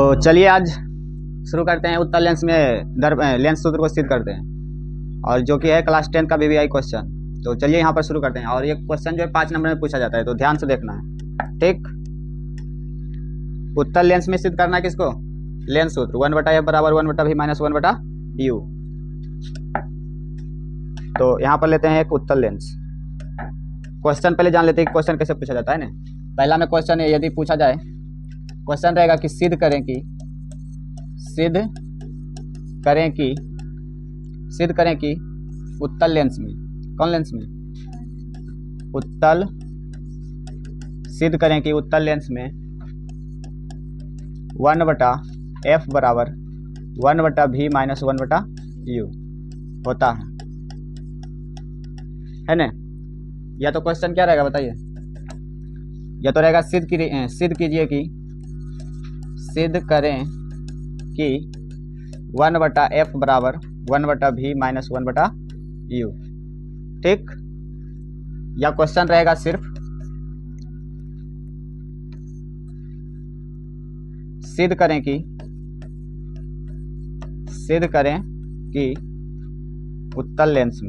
चलिए आज शुरू करते हैं। उत्तल लेंस में लेंस सूत्र को सिद्ध करते हैं, और जो कि है क्लास 10 का VVI क्वेश्चन। तो चलिए यहाँ पर शुरू करते हैं। और ये क्वेश्चन जो है 5 नंबर में पूछा जाता है, तो ध्यान से देखना है, ठीक। उत्तल लेंस में सिद्ध करना है किसको? लेंस सूत्र 1/f बराबर 1/v माइनस 1/u। तो यहाँ पर लेते हैं एक उत्तल लेंस। क्वेश्चन पहले जान लेते हैं क्वेश्चन कैसे पूछा जाता है ना। पहला में क्वेश्चन यदि पूछा जाए, क्वेश्चन रहेगा कि सिद्ध करें कि उत्तल लेंस में, कौन लेंस में? सिद्ध करें कि उत्तल लेंस में 1/f बराबर 1/v माइनस 1/u होता है ना। या तो क्वेश्चन क्या रहेगा बताइए? या तो रहेगा सिद्ध कीजिए कि सिद्ध करें कि 1/f बराबर 1/v माइनस 1/u, ठीक। या क्वेश्चन रहेगा सिर्फ सिद्ध करें कि उत्तल लेंस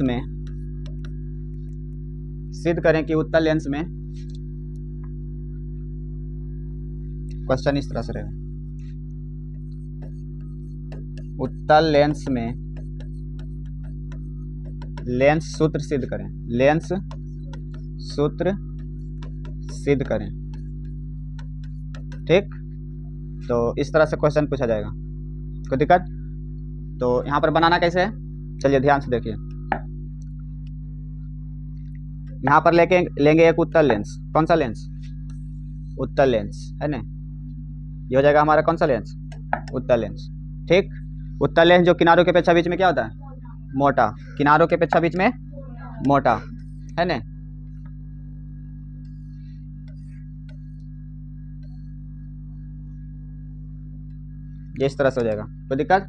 में सिद्ध करें कि उत्तल लेंस में, क्वेश्चन इस तरह से रहेगा, उत्तल लेंस में लेंस सूत्र सिद्ध करें, ठीक। तो इस तरह से क्वेश्चन पूछा जाएगा। कोई दिक्कत? तो यहाँ पर बनाना कैसे है, चलिए ध्यान से देखिए। यहाँ पर लेंगे एक उत्तल लेंस। कौन सा लेंस? उत्तल लेंस है ना। ये हो जाएगा हमारा कौन सा लेंस? उत्तल लेंस, ठीक। उत्तल लेंस जो किनारों के अपेक्षा बीच में क्या होता है? मोटा। किनारों के अपेक्षा बीच में मोटा है ना। ये इस तरह से हो जाएगा। कोई दिक्कत?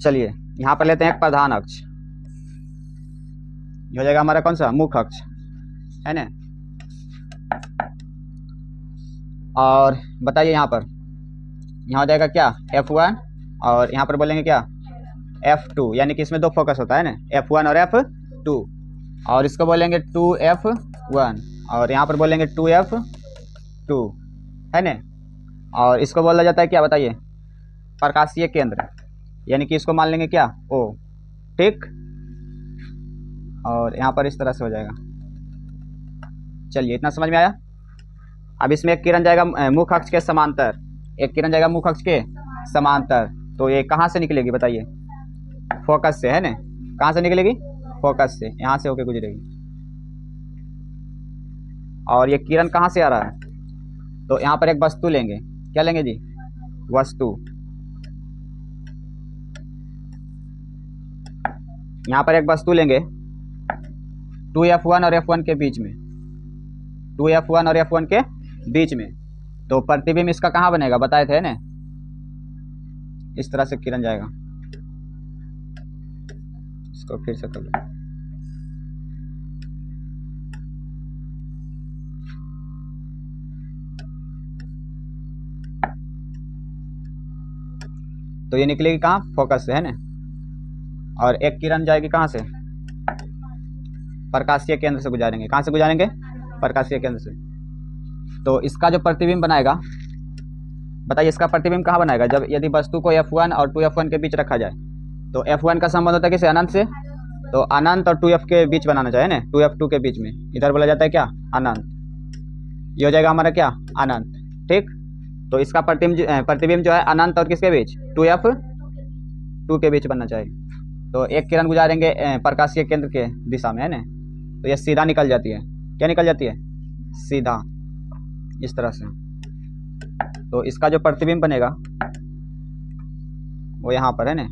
चलिए यहाँ पर लेते हैं एक प्रधान अक्ष। ये हो जाएगा हमारा कौन सा? मुख्य अक्ष है ना। और बताइए यहाँ हो जाएगा क्या? F1, और यहाँ पर बोलेंगे क्या? F2, यानी कि इसमें दो फोकस होता है ना, F1 और F2। और इसको बोलेंगे 2F1, और यहाँ पर बोलेंगे 2F2 है ना। और इसको बोला जाता है क्या बताइए? प्रकाशीय केंद्र, यानी कि इसको मान लेंगे क्या? O, ठीक। और यहाँ पर इस तरह से हो जाएगा। चलिए इतना समझ में आया। अब इसमें एक किरण जाएगा मुख्य अक्ष के समांतर, तो ये कहाँ से निकलेगी बताइए? फोकस से है ना। कहाँ से निकलेगी? फोकस से, यहाँ से होके गुजरेगी। और ये किरण कहाँ से आ रहा है? तो यहाँ पर एक वस्तु लेंगे। क्या लेंगे जी? वस्तु। यहाँ पर एक वस्तु लेंगे 2F1 और F1 के बीच में, 2F1 और F1 के बीच में। तो प्रतिबिंब इसका कहाँ बनेगा बताए थे ना। इस तरह से किरण जाएगा। इसको फिर से कर लो। तो ये निकलेगी कहाँ? फोकस से है ना। और एक किरण जाएगी कहाँ से? प्रकाशीय केंद्र से गुजारेंगे। कहाँ से गुजारेंगे? प्रकाशीय केंद्र से। तो इसका जो प्रतिबिंब बनाएगा बताइए, इसका प्रतिबिंब कहाँ बनाएगा? जब यदि वस्तु को F1 और 2F1 के बीच रखा जाए, तो F1 का संबंध होता है किसे? अनंत से। तो अनंत और 2F के बीच बनाना चाहिए ना, 2F2 के बीच में। इधर बोला जाता है क्या? अनंत। ये हो जाएगा हमारा क्या? अनंत, ठीक। तो इसका प्रतिबिंब जो है अनंत और किसके बीच? 2F2 के बीच बनना चाहिए। तो एक किरण गुजारेंगे प्रकाशीय केंद्र के दिशा में है ना, तो यह सीधा निकल जाती है। क्या निकल जाती है? सीधा, इस तरह से। तो इसका जो प्रतिबिंब बनेगा वो यहाँ पर है ना।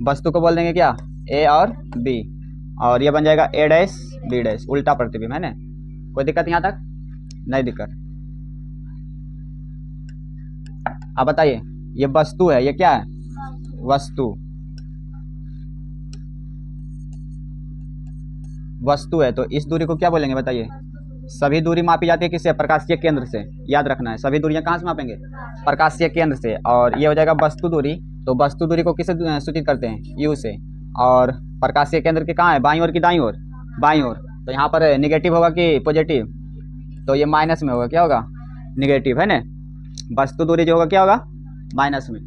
वस्तु को बोल देंगे क्या? A और B, और ये बन जाएगा A' B', उल्टा प्रतिबिंब है ना। कोई दिक्कत यहाँ तक? नहीं दिक्कत। अब बताइए, ये वस्तु है, ये क्या है? वस्तु है। तो इस दूरी को क्या बोलेंगे बताइए? सभी दूरी मापी जाती है किससे? प्रकाशीय केंद्र से। याद रखना है, सभी दूरियां कहाँ से मापेंगे? प्रकाशीय केंद्र से। और ये हो जाएगा वस्तु दूरी। तो वस्तु दूरी को किससे सूचित करते हैं? यू से। और प्रकाशीय केंद्र के कहाँ है? बाईं ओर की दाईं ओर? बाईं ओर। तो यहाँ पर निगेटिव होगा कि पॉजिटिव? तो ये माइनस में होगा। क्या होगा? निगेटिव, है ना। वस्तु दूरी जो होगा क्या होगा? माइनस में।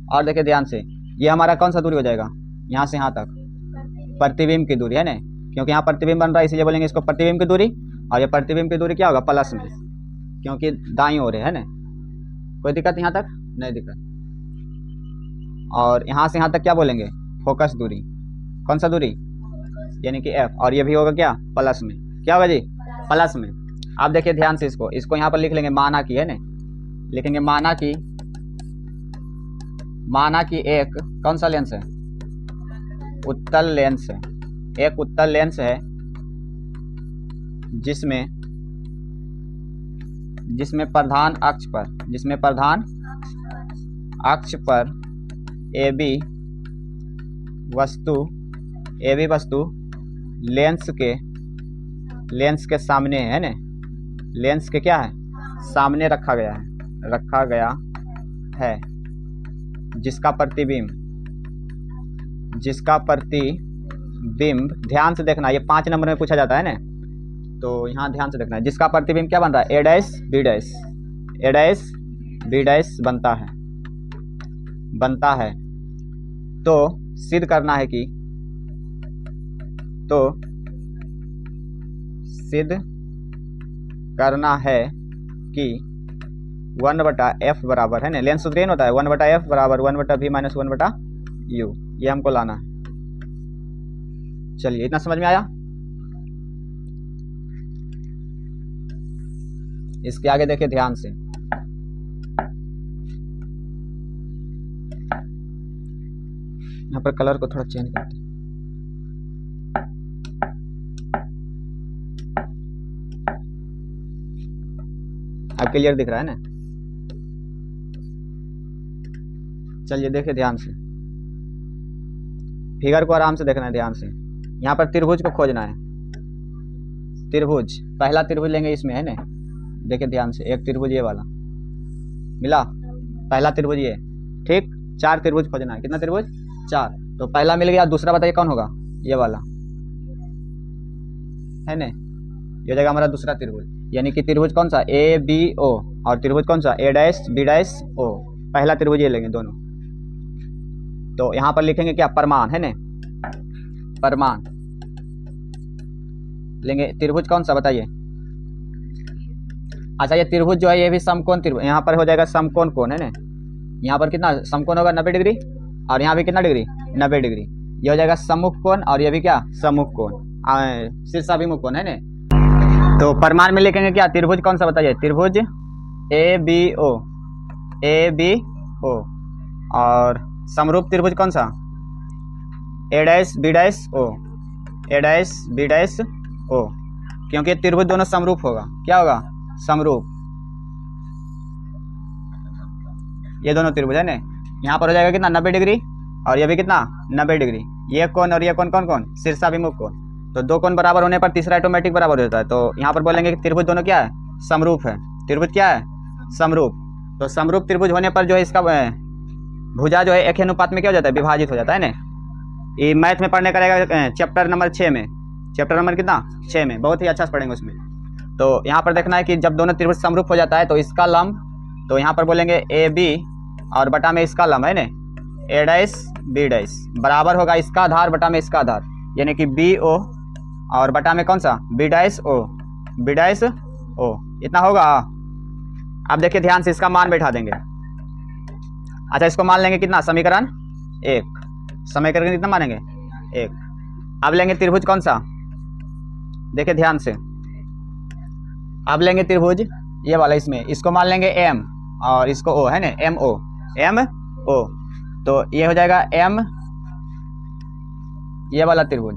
और देखिए ध्यान से, ये हमारा कौन सा दूरी हो जाएगा? यहाँ से यहाँ तक प्रतिबिंब की दूरी, है ना, क्योंकि यहाँ प्रतिबिंब बन रहा है इसलिए बोलेंगे इसको प्रतिबिंब की दूरी। और ये प्रतिबिंब की दूरी क्या होगा? प्लस में, क्योंकि दाईं ओर है ना। कोई दिक्कत यहाँ तक? नहीं दिक्कत। और यहाँ से यहाँ तक क्या बोलेंगे? फोकस दूरी। कौन सा दूरी? यानी कि एफ। और ये भी होगा क्या? प्लस में। क्या होगा जी? प्लस में। आप देखिए ध्यान से, इसको यहाँ पर लिख लेंगे माना की, है ना, लिखेंगे माना की एक कौन सा लेंस है? उत्तल लेंस है। एक उत्तल लेंस है जिसमें प्रधान अक्ष पर ए बी वस्तु लेंस के सामने है ना, लेंस के क्या है? सामने रखा गया है, जिसका प्रतिबिंब ध्यान से देखना, ये 5 नंबर में पूछा जाता है ना, तो यहाँ ध्यान से देखना है। जिसका प्रतिबिंब क्या बन रहा है? ए डैश बी डैश बनता है। तो सिद्ध करना है कि 1/f बराबर, है ना, लेंस सूत्र होता है 1/f बराबर 1/v माइनस 1/u। ये हमको लाना है। चलिए, इतना समझ में आया? इसके आगे देखिए ध्यान से, यहाँ पर कलर को थोड़ा चेंज करते हैं। अब क्लियर दिख रहा है ना? चलिए देखिए ध्यान से, फिगर को आराम से देखना है ध्यान से। यहाँ पर त्रिभुज को खोजना है। त्रिभुज, पहला त्रिभुज लेंगे इसमें, है ना, देखिए ध्यान से। एक त्रिभुज ये वाला मिला, पहला त्रिभुज ये, ठीक। 4 त्रिभुज खोजना है। कितना त्रिभुज? 4। तो पहला मिल गया, दूसरा बताइए कौन होगा? ये वाला, है ना, ये हो जाएगा हमारा दूसरा त्रिभुज। यानी कि त्रिभुज कौन सा? A B O. और त्रिभुज कौन सा? A dash B dash O. पहला त्रिभुज ये लेंगे दोनों। तो यहाँ पर लिखेंगे क्या? परमान, है ना, परमान लेंगे। त्रिभुज कौन सा बताइए? अच्छा, ये त्रिभुज जो है ये भी समकोण त्रिभुज। यहाँ पर हो जाएगा समकोण कोण, है ना। यहाँ पर कितना समकोण होगा? 90 डिग्री। और यहाँ भी कितना डिग्री? 90 डिग्री। ये हो जाएगा सम्मुख कोण, और ये भी क्या? सम्मुख कोण, शीर्षाभिमुख कोण, है ना। तो परमान में लिखेंगे क्या? त्रिभुज कौन सा बताइए? त्रिभुज ए बी ओ। और समरूप त्रिभुज कौन सा? A dash B dash O. A dash B dash ओ, क्योंकि त्रिभुज दोनों समरूप होगा। क्या होगा? समरूप। ये दोनों त्रिभुज, है ना। यहाँ पर हो जाएगा कितना? 90 डिग्री। और ये भी कितना? 90 डिग्री। ये कोण और ये कोण कौन? शीर्षाभिमुख कोण। तो दो कोण बराबर होने पर तीसरा ऑटोमेटिक बराबर हो जाता है। तो यहाँ पर बोलेंगे कि त्रिभुज दोनों क्या है? समरूप है। त्रिभुज क्या है? समरूप। तो समरूप त्रिभुज होने पर जो है इसका भुजा जो है एक अनुपात में क्या हो जाता है? विभाजित हो जाता है ना। ये मैथ में पढ़ने का रहेगा चैप्टर नंबर 6 में। चैप्टर नंबर कितना? 6 में। बहुत ही अच्छा से पढ़ेंगे उसमें। तो यहाँ पर देखना है कि जब दोनों त्रिभुज समरूप हो जाता है तो इसका लंब, तो यहाँ पर बोलेंगे ए बी और बटा में इसका लंब, है ना, ए डैश बी डैश बराबर होगा इसका आधार बटा में इसका आधार, यानी कि बी ओ और बटा में कौन सा? B dash O. B dash O इतना होगा। अब देखिए ध्यान से, इसका मान बैठा देंगे। अच्छा, इसको मान लेंगे कितना? समीकरण 1। समीकरण कितना मानेंगे? 1। अब लेंगे त्रिभुज कौन सा? देखिए ध्यान से, अब लेंगे त्रिभुज ये वाला, इसमें इसको मान लेंगे m और इसको o, है ना, एम ओ। तो ये हो जाएगा m, ये वाला त्रिभुज,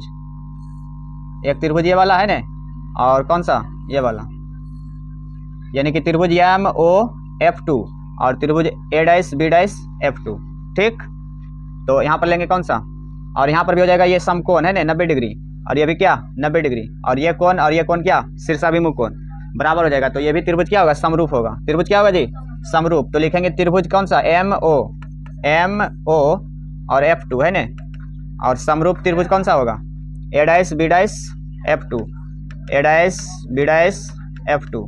एक त्रिभुज ये वाला, है ना, और कौन सा? ये वाला, यानी कि त्रिभुज MOF2 और त्रिभुज A dash B dash F2, ठीक। तो यहाँ पर लेंगे कौन सा? और यहाँ पर भी हो जाएगा ये समकोण, है ना, 90 डिग्री। और ये भी क्या 90 डिग्री, और ये कोण क्या शीर्षाभिमुख कोण बराबर हो जाएगा। तो ये भी त्रिभुज क्या होगा समरूप होगा। त्रिभुज क्या होगा जी समरूप। तो लिखेंगे त्रिभुज कौन सा MO और F2 है ना, और समरूप त्रिभुज कौन सा होगा A' B' F2 A' B' F2।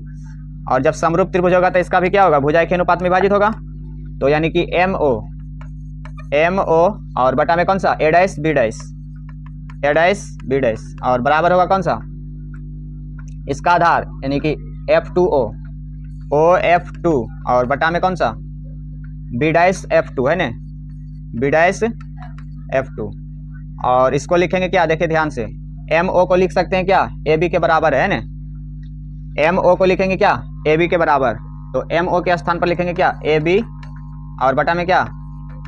और जब समरूप त्रिभुज होगा तो इसका भी क्या होगा भुजाएं के अनुपात में विभाजित होगा। तो यानी कि MO और बटा में कौन सा A' B' और बराबर होगा कौन सा इसका आधार यानी कि F2O OF2 और बटा में कौन सा B'F2 है ना B'F2। और इसको लिखेंगे क्या देखिए ध्यान से, MO को लिख सकते हैं क्या AB के बराबर है ना, MO को लिखेंगे क्या AB के बराबर। तो MO के स्थान पर लिखेंगे क्या AB और बटा में क्या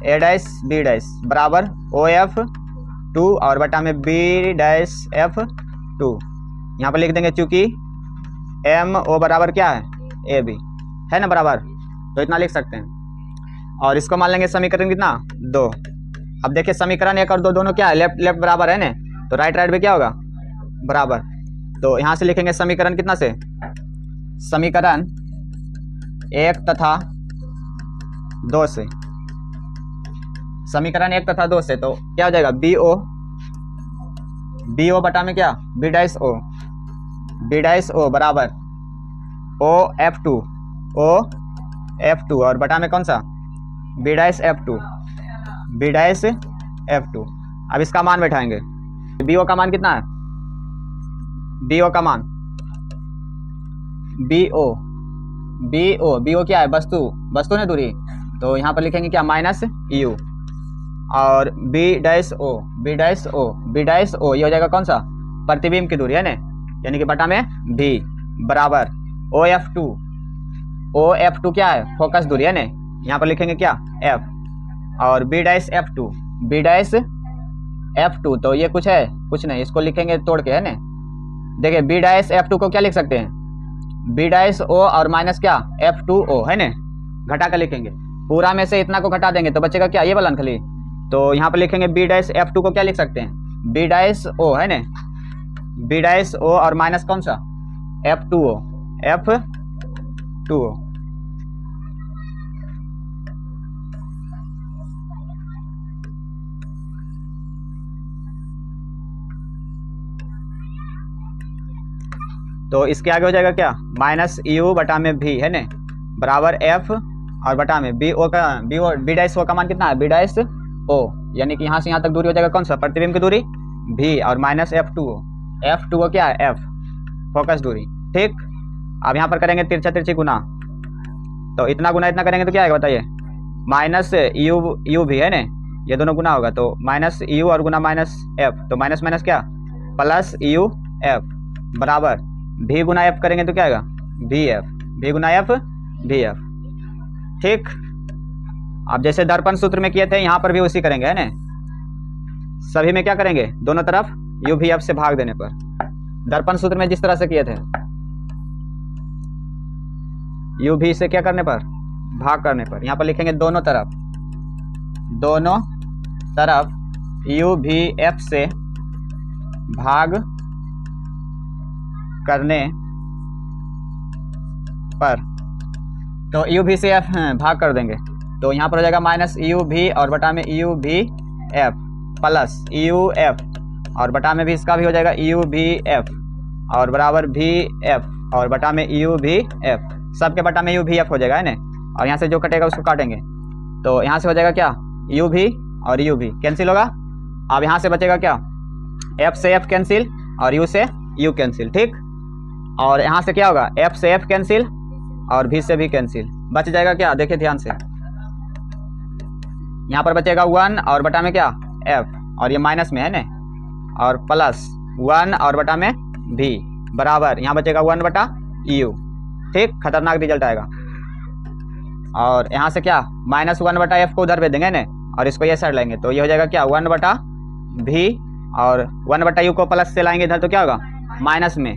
A' B' बराबर OF2 और बटा में B'F2। यहाँ पर लिख देंगे चूंकि MO बराबर क्या है AB है ना बराबर, तो इतना लिख सकते हैं। और इसको मान लेंगे समीकरण कितना 2। अब देखिए समीकरण 1 और 2 दोनों क्या है लेफ्ट बराबर है ना, तो राइट भी क्या होगा बराबर। तो यहाँ से लिखेंगे समीकरण कितना से समीकरण 1 तथा 2 से, समीकरण 1 तथा 2 से तो क्या हो जाएगा BO बटा में क्या B'O बराबर OF2 और बटा में कौन सा B'F2। अब इसका मान बैठाएंगे। BO का मान कितना है BO का मान BO क्या है वस्तु ने दूरी, तो यहाँ पर लिखेंगे क्या -U और B'O ये हो जाएगा कौन सा प्रतिबिंब की दूरी है ना, यानी कि बटा में V बराबर OF2 क्या है फोकस दूरी है ना, यहाँ पर लिखेंगे क्या F और B'F2 तो ये कुछ नहीं, इसको लिखेंगे तोड़ के है ना। देखिए B'F2 को क्या लिख सकते हैं B'O और माइनस क्या F2O है ना, घटा कर लिखेंगे। पूरा में से इतना को घटा देंगे तो बचेगा क्या ये वाला खाली, तो यहाँ पर लिखेंगे B'F2 को क्या लिख सकते हैं B'O है ना B'O और माइनस कौन सा F2O। तो इसके आगे हो जाएगा क्या -U बटा में V है ना बराबर F और बटा में B'O का मान कितना है B'O, यानी कि यहाँ से यहाँ तक दूरी हो जाएगा कौन सा प्रतिबिंब की दूरी V और -F2O क्या है F फोकस दूरी। ठीक, अब यहाँ पर करेंगे तिरछी गुना, तो इतना गुना इतना करेंगे तो क्या आएगा बताइए -U भी है ना, ये दोनों गुना होगा तो -U और गुना -F, तो माइनस क्या +UF बराबर V गुना F करेंगे तो क्या आएगा VF V गुना F VF। ठीक, अब जैसे दर्पण सूत्र में किए थे यहाँ पर भी उसी करेंगे है ना, सभी में क्या करेंगे दोनों तरफ UVF से भाग देने पर, दर्पण सूत्र में जिस तरह से किए थे UV से क्या करने पर भाग करने पर, यहाँ पर लिखेंगे दोनों तरफ UVF से भाग करने पर, तो UV से F भाग कर देंगे तो यहाँ पर हो जाएगा -UV और बटा में UVF प्लस UF और बटा में भी इसका भी हो जाएगा UVF और बराबर VF और बटा में UVF, सबके बटा में UVF हो जाएगा है ना। और यहाँ से जो कटेगा उसको काटेंगे तो यहाँ से हो जाएगा क्या UV और UV कैंसिल होगा। अब यहाँ से बचेगा क्या F से F कैंसिल और U से U कैंसिल। ठीक, और यहाँ से क्या होगा F से F कैंसिल और V से V कैंसिल, बच जाएगा क्या देखिए ध्यान से, यहाँ पर बचेगा 1 और बटा में क्या F और ये माइनस में है ना, और प्लस 1 और बटा में V बराबर यहाँ बचेगा 1 बटा U। ठीक, खतरनाक रिजल्ट आएगा। और यहाँ से क्या -1 बटा F को उधर भेज देंगे ना, और इसको ये साइड लाएंगे तो ये हो जाएगा क्या 1 बटा V और 1 बटा U को प्लस से लाएंगे इधर तो क्या होगा माइनस में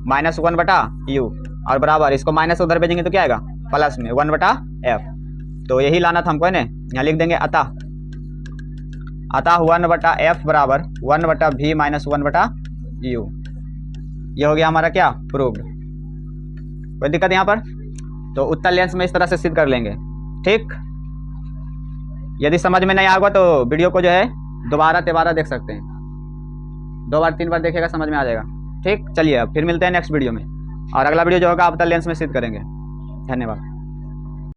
-1 बटा U और बराबर इसको माइनस उधर भेजेंगे तो क्या आएगा प्लस में 1 बटा F। तो यही लाना था हमको है ना, यहाँ लिख देंगे अतः 1 बटा F बराबर 1 बटा V माइनस 1 बटा यू। ये हो गया हमारा क्या, प्रूव्ड। कोई दिक्कत यहाँ पर? तो उत्तल लेंस में इस तरह से सिद्ध कर लेंगे। ठीक, यदि समझ में नहीं आएगा तो वीडियो को जो है दोबारा तिबारा देख सकते हैं, 2 बार 3 बार देखेगा, समझ में आ जाएगा। ठीक, चलिए अब फिर मिलते हैं नेक्स्ट वीडियो में, और अगला वीडियो जो होगा अवतल लेंस में सिद्ध करेंगे। धन्यवाद।